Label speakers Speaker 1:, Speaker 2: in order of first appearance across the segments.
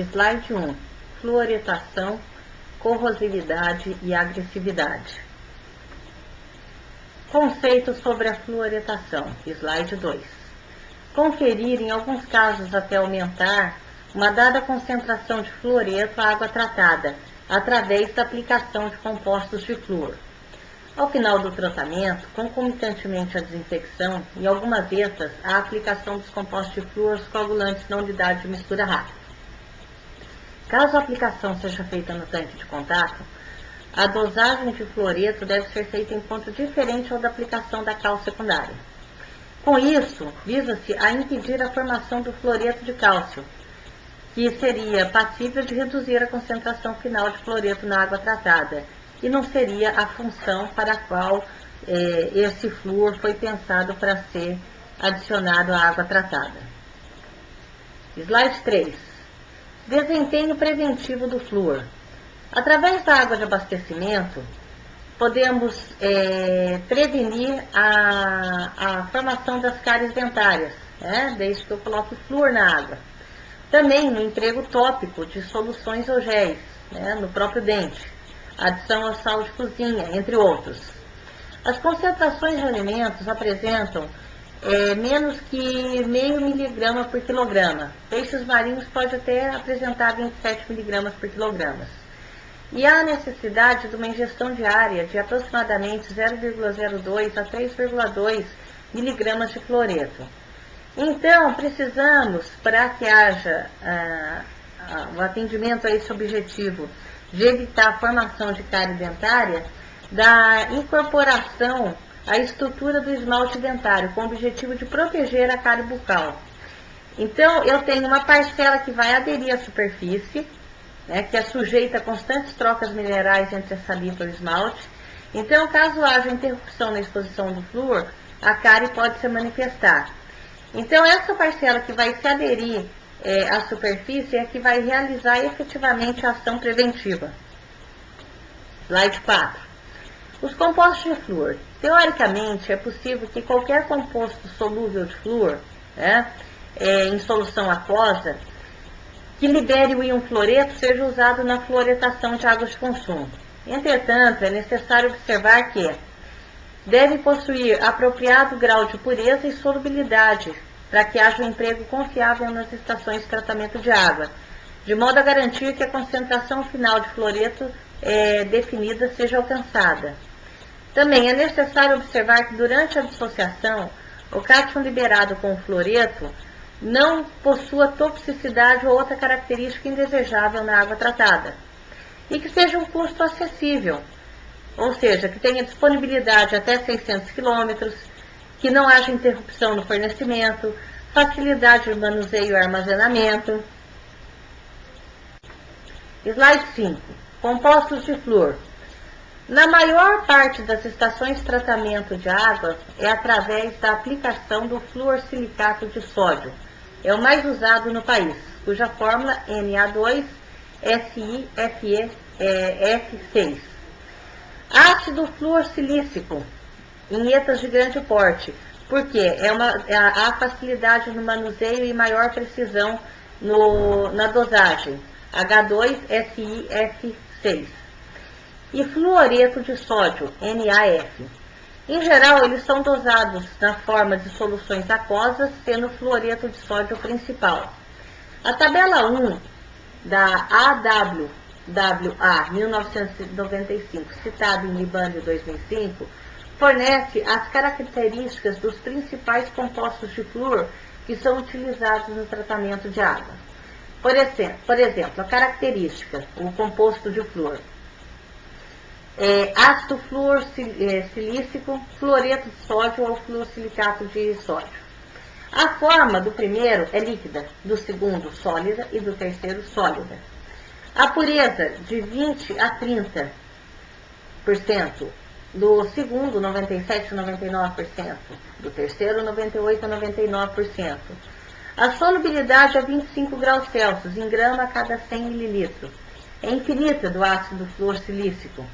Speaker 1: Slide 1. Fluoretação, corrosividade e agressividade. Conceitos sobre a fluoretação. Slide 2. Conferir, em alguns casos até aumentar, uma dada concentração de fluoreto à água tratada, através da aplicação de compostos de flúor. Ao final do tratamento, concomitantemente à desinfecção e algumas vezes a aplicação dos compostos de flúor coagulantes na unidade de mistura rápida. Caso a aplicação seja feita no tanque de contato, a dosagem de fluoreto deve ser feita em ponto diferente ao da aplicação da cal secundária. Com isso, visa-se a impedir a formação do fluoreto de cálcio, que seria passível de reduzir a concentração final de fluoreto na água tratada, e não seria a função para a qual esse flúor foi pensado para ser adicionado à água tratada. Slide 3. Desempenho preventivo do flúor. Através da água de abastecimento, podemos prevenir a formação das cáries dentárias, desde que eu coloque flúor na água. Também no emprego tópico de soluções ou géis, no próprio dente, adição ao sal de cozinha, entre outros. As concentrações de alimentos apresentam menos que meio miligrama por quilograma. Peixes marinhos pode até apresentar 27 miligramas por quilograma. E há necessidade de uma ingestão diária de aproximadamente 0,02 a 3,2 miligramas de fluoreto. Então, precisamos, para que haja o atendimento a esse objetivo de evitar a formação de cárie dentária, da incorporação à estrutura do esmalte dentário, com o objetivo de proteger a cárie bucal. Então, eu tenho uma parcela que vai aderir à superfície, que é sujeita a constantes trocas minerais entre a saliva e o esmalte. Então, caso haja interrupção na exposição do flúor, a cárie pode se manifestar. Então, essa parcela que vai se aderir à superfície é que vai realizar efetivamente a ação preventiva. Slide 4. Os compostos de flúor. Teoricamente, é possível que qualquer composto solúvel de flúor, em solução aquosa, que libere o íon fluoreto seja usado na fluoretação de águas de consumo. Entretanto, é necessário observar que deve possuir apropriado grau de pureza e solubilidade para que haja um emprego confiável nas estações de tratamento de água, de modo a garantir que a concentração final de fluoreto definida seja alcançada. Também é necessário observar que durante a dissociação, o cátion liberado com o fluoreto não possua toxicidade ou outra característica indesejável na água tratada, e que seja um custo acessível, ou seja, que tenha disponibilidade até 600 km, que não haja interrupção no fornecimento, facilidade de manuseio e armazenamento. Slide 5. Compostos de flúor. Na maior parte das estações de tratamento de água é através da aplicação do fluorsilicato de sódio. É o mais usado no país, cuja fórmula Na2SiFeF6. Ácido fluorsilícico em etas de grande porte, porque há facilidade no manuseio e maior precisão na dosagem. H2SiF6. E fluoreto de sódio, NaF. Em geral, eles são dosados na forma de soluções aquosas, sendo o fluoreto de sódio o principal. A tabela 1 da AWWA 1995, citada em Libânio 2005, fornece as características dos principais compostos de flúor que são utilizados no tratamento de água. Por exemplo, a característica, o composto de flúor. Ácido fluorsilícico, fluoreto de sódio ou fluorsilicato de sódio. A forma do primeiro é líquida, do segundo sólida e do terceiro sólida. A pureza de 20 a 30%, do segundo 97 a 99%, do terceiro 98 a 99%. A solubilidade é 25 graus Celsius em grama a cada 100 ml. É infinita do ácido fluorsilícico.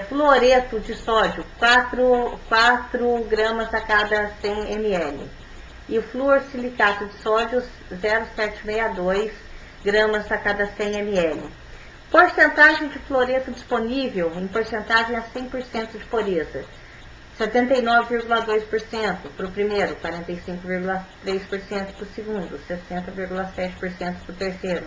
Speaker 1: Fluoreto de sódio, 4 gramas a cada 100 ml. e o fluorsilicato de sódio 0,762 gramas a cada 100 ml. Porcentagem de fluoreto disponível em porcentagem a 100% de pureza. 79,2% para o primeiro, 45,3% para o segundo, 60,7% para o terceiro.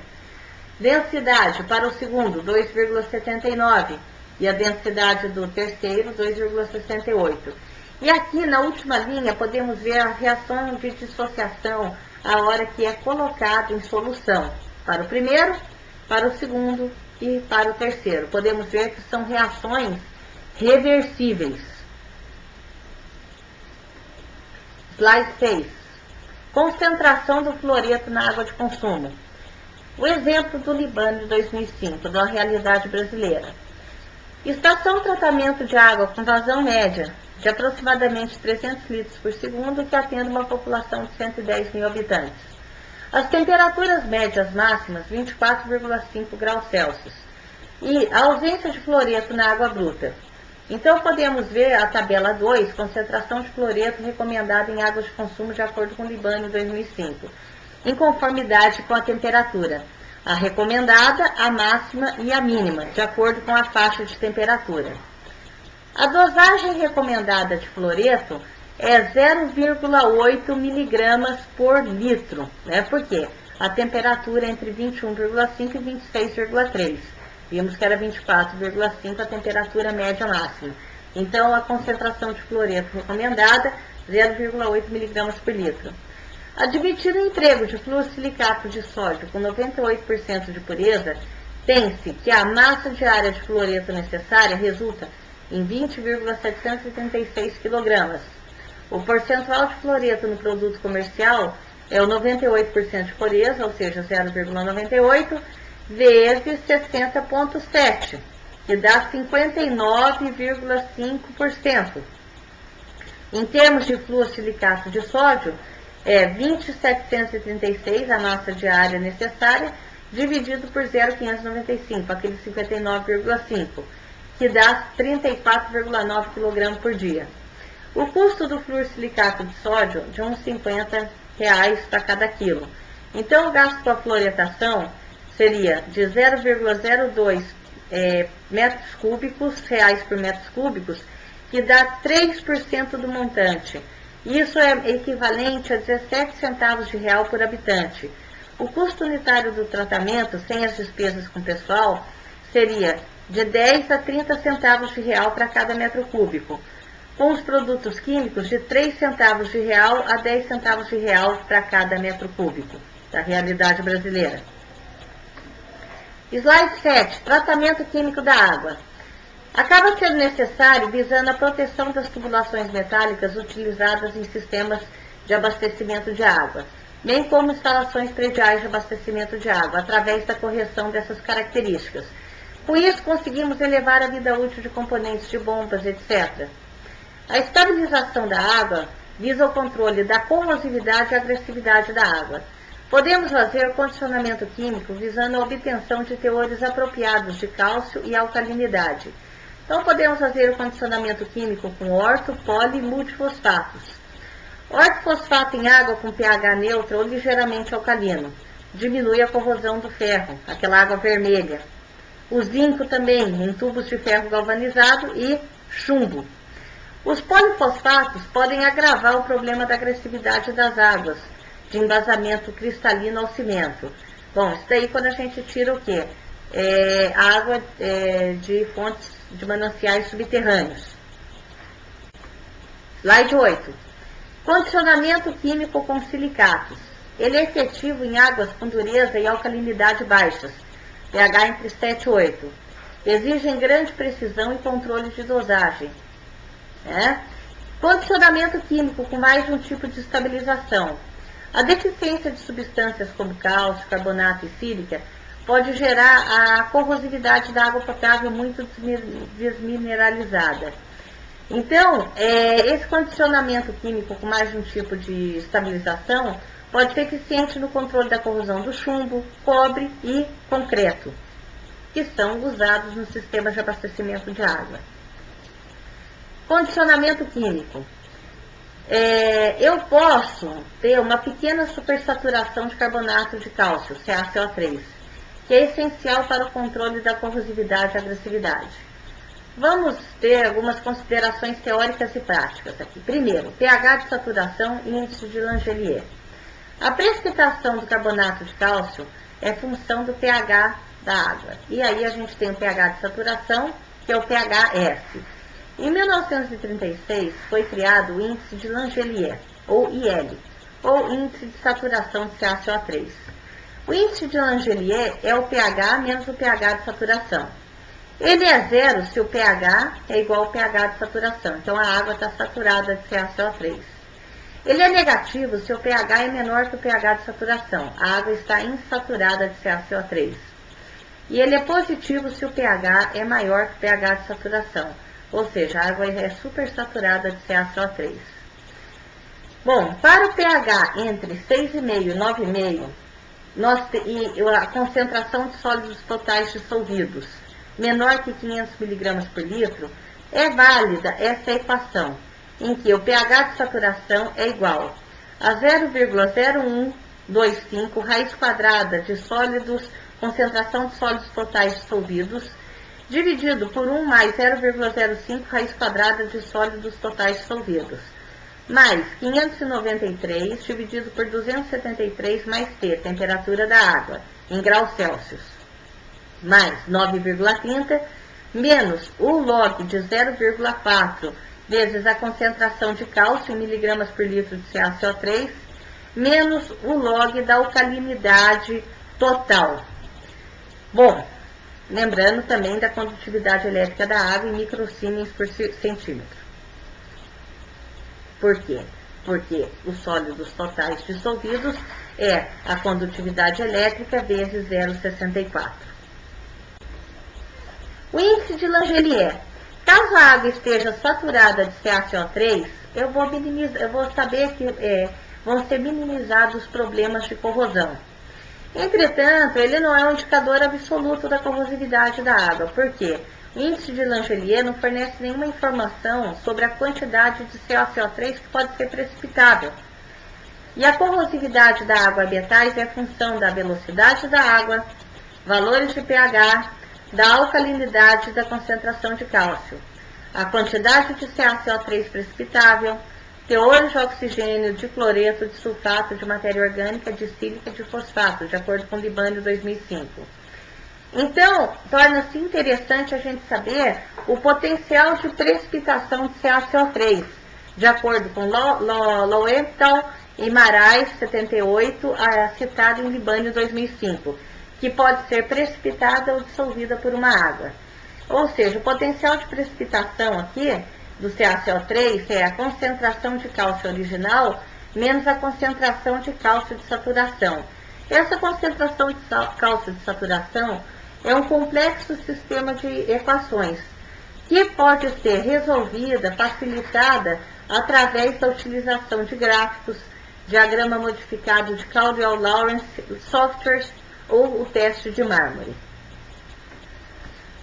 Speaker 1: Densidade para o segundo, 2,79%, e a densidade do terceiro, 2,68%. E aqui na última linha podemos ver a reação de dissociação a hora que é colocado em solução, para o primeiro, para o segundo e para o terceiro. Podemos ver que são reações reversíveis. Slide 6. Concentração do fluoreto na água de consumo. O exemplo do Libano de 2005, da realidade brasileira. Estação de tratamento de água com vazão média de aproximadamente 300 litros por segundo, que atende uma população de 110 mil habitantes. As temperaturas médias máximas, 24,5 graus Celsius. E a ausência de fluoreto na água bruta. Então, podemos ver a tabela 2, concentração de fluoreto recomendada em águas de consumo de acordo com o Libano 2005, em conformidade com a temperatura, a recomendada, a máxima e a mínima, de acordo com a faixa de temperatura. A dosagem recomendada de fluoreto é 0,8 miligramas por litro, né? Porque a temperatura é entre 21,5 e 26,3. Vimos que era 24,5 a temperatura média máxima. Então, a concentração de fluoreto recomendada, 0,8 mg por litro. Admitido o emprego de fluorsilicato de sódio com 98% de pureza, tem-se que a massa diária de fluoreto necessária resulta em 20,736 kg. O percentual de fluoreto no produto comercial é o 98% de pureza, ou seja, 0,98, vezes 60,7, que dá 59,5%. Em termos de fluorsilicato de sódio, é 20,736 a massa diária necessária, dividido por 0,595, aquele 59,5, que dá 34,9 kg por dia. O custo do fluorsilicato de sódio de uns R$50 para cada quilo. Então, o gasto com a fluoretação seria de 0,02 metros cúbicos, reais por metros cúbicos, que dá 3% do montante. Isso é equivalente a 17 centavos de real por habitante. O custo unitário do tratamento, sem as despesas com pessoal, seria de 10 a 30 centavos de real para cada metro cúbico, com os produtos químicos de 3 centavos de real a 10 centavos de real para cada metro cúbico, da realidade brasileira. Slide 7. Tratamento químico da água. Acaba sendo necessário visando a proteção das tubulações metálicas utilizadas em sistemas de abastecimento de água, bem como instalações prediais de abastecimento de água, através da correção dessas características. Com isso, conseguimos elevar a vida útil de componentes de bombas, etc. A estabilização da água visa o controle da corrosividade e agressividade da água. Podemos fazer o condicionamento químico visando a obtenção de teores apropriados de cálcio e alcalinidade. Então, podemos fazer o condicionamento químico com orto, poli e multifosfatos. Ortofosfato em água com pH neutro ou ligeiramente alcalino. Diminui a corrosão do ferro, aquela água vermelha. O zinco também, em tubos de ferro galvanizado, e chumbo. Os polifosfatos podem agravar o problema da agressividade das águas, de embasamento cristalino ao cimento. Bom, isso daí quando a gente tira o quê? Água de fontes de mananciais subterrâneos. Slide 8. Condicionamento químico com silicatos. Ele é efetivo em águas com dureza e alcalinidade baixas, pH entre 7 e 8. Exigem grande precisão e controle de dosagem. Condicionamento químico com mais de um tipo de estabilização. A deficiência de substâncias como cálcio, carbonato e sílica pode gerar a corrosividade da água potável muito desmineralizada. Então, esse condicionamento químico com mais de um tipo de estabilização pode ser eficiente no controle da corrosão do chumbo, cobre e concreto, que são usados nos sistemas de abastecimento de água. Condicionamento químico. eu posso ter uma pequena supersaturação de carbonato de cálcio, CaCO3, que é essencial para o controle da corrosividade e agressividade. Vamos ter algumas considerações teóricas e práticas aqui. Primeiro, pH de saturação e índice de Langelier. A precipitação do carbonato de cálcio é função do pH da água. E aí a gente tem o pH de saturação, que é o pHS. Em 1936 foi criado o índice de Langelier, ou IL, ou índice de saturação de CaCO3. O índice de Langelier é o pH menos o pH de saturação. Ele é zero se o pH é igual ao pH de saturação, então a água está saturada de CaCO3. Ele é negativo se o pH é menor que o pH de saturação, a água está insaturada de CaCO3. E ele é positivo se o pH é maior que o pH de saturação, ou seja, a água é supersaturada de CaCO3. Bom, para o pH entre 6,5 e 9,5, e a concentração de sólidos totais dissolvidos menor que 500 mg por litro, é válida essa equação, em que o pH de saturação é igual a 0,0125 raiz quadrada de sólidos, concentração de sólidos totais dissolvidos, dividido por 1 mais 0,05 raiz quadrada de sólidos totais dissolvidos, mais 593 dividido por 273 mais T, temperatura da água, em graus Celsius, mais 9,30, menos o log de 0,4 vezes a concentração de cálcio em miligramas por litro de CaCO3, menos o log da alcalinidade total. Bom, lembrando também da condutividade elétrica da água em microsiemens por centímetro. Por quê? Porque os sólidos totais dissolvidos é a condutividade elétrica vezes 0,64. O índice de Langelier. Caso a água esteja saturada de CaCO3, eu vou saber que vão ser minimizados os problemas de corrosão. Entretanto, ele não é um indicador absoluto da corrosividade da água. Por quê? O índice de Langelier não fornece nenhuma informação sobre a quantidade de CaCO3 que pode ser precipitável. E a corrosividade da água ambientais é função da velocidade da água, valores de pH, da alcalinidade e da concentração de cálcio, a quantidade de CaCO3 precipitável, teor de oxigênio, de cloreto, de sulfato, de matéria orgânica, de sílica e de fosfato, de acordo com o Libânio 2005. Então, torna-se interessante a gente saber o potencial de precipitação de CaCO3, de acordo com Lowenthal e Marais, 78, citado em Libânio 2005, que pode ser precipitada ou dissolvida por uma água. Ou seja, o potencial de precipitação aqui do CaCO3 é a concentração de cálcio original menos a concentração de cálcio de saturação. Essa concentração de cálcio de saturação é um complexo sistema de equações que pode ser resolvida, facilitada através da utilização de gráficos, diagrama modificado de Caldwell-Lawrence, softwares ou o teste de mármore.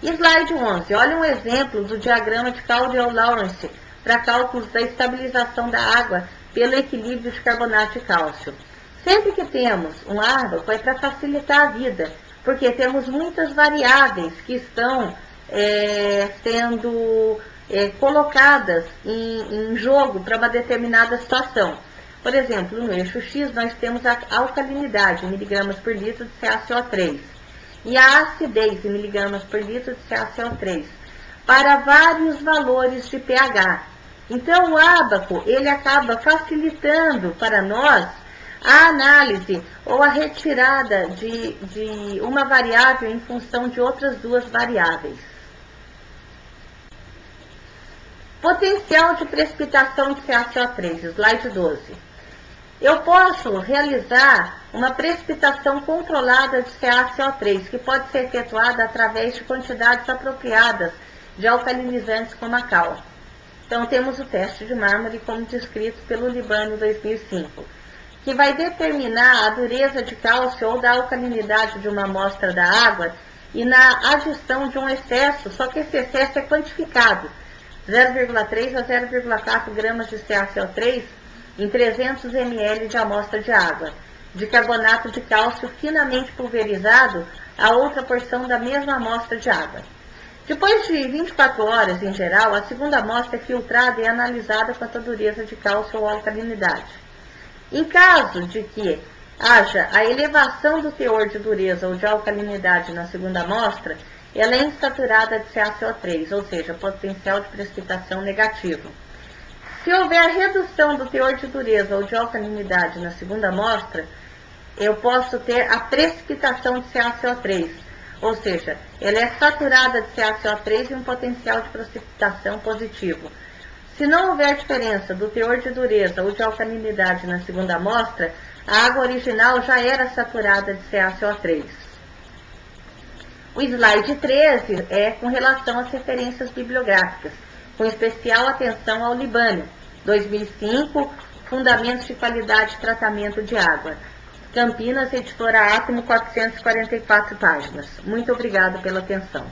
Speaker 1: Slide 11. Olha um exemplo do diagrama de Caldwell-Lawrence para cálculos da estabilização da água pelo equilíbrio de carbonato de cálcio. Sempre que temos um ábaco é para facilitar a vida, porque temos muitas variáveis que estão sendo colocadas em jogo para uma determinada situação. Por exemplo, no eixo X nós temos a alcalinidade em miligramas por litro de CaCO3 e a acidez em miligramas por litro de CaCO3 para vários valores de pH. Então o ábaco ele acaba facilitando para nós a análise ou a retirada de uma variável em função de outras duas variáveis. Potencial de precipitação de CaCO3, slide 12. Eu posso realizar uma precipitação controlada de CaCO3, que pode ser efetuada através de quantidades apropriadas de alcalinizantes como a cal. Então, temos o teste de mármore, como descrito pelo Libânio 2005, que vai determinar a dureza de cálcio ou da alcalinidade de uma amostra da água e na adição de um excesso, só que esse excesso é quantificado. 0,3 a 0,4 gramas de CaCO3 em 300 ml de amostra de água, de carbonato de cálcio finamente pulverizado a outra porção da mesma amostra de água. Depois de 24 horas, em geral, a segunda amostra é filtrada e analisada quanto à dureza de cálcio ou alcalinidade. Em caso de que haja a elevação do teor de dureza ou de alcalinidade na segunda amostra, ela é insaturada de CaCO3, ou seja, potencial de precipitação negativo. Se houver a redução do teor de dureza ou de alcalinidade na segunda amostra, eu posso ter a precipitação de CaCO3, ou seja, ela é saturada de CaCO3 e um potencial de precipitação positivo. Se não houver diferença do teor de dureza ou de alcalinidade na segunda amostra, a água original já era saturada de CaCO3. O slide 13 é com relação às referências bibliográficas, com especial atenção ao Libânio, 2005, Fundamentos de Qualidade de Tratamento de Água. Campinas, Editora Átomo, 444 páginas. Muito obrigada pela atenção.